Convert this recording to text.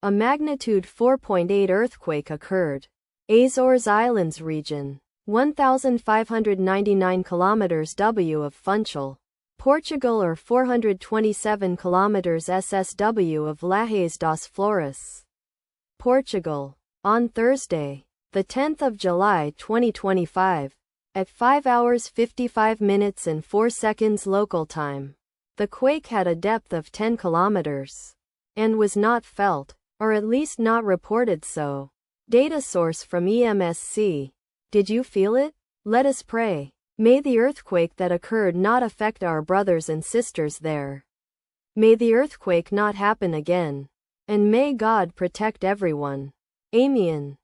A magnitude 4.8 earthquake occurred. Azores Islands region. 1,599 kilometers W of Funchal, Portugal, or 427 kilometers SSW of Lajes das Flores, Portugal. On Thursday, the 10th of July 2025, at 5 hours 55 minutes and 4 seconds local time, the quake had a depth of 10 kilometers and was not felt, or at least not reported so. Data source from EMSC. Did you feel it? Let us pray. May the earthquake that occurred not affect our brothers and sisters there. May the earthquake not happen again. And may God protect everyone. Amen.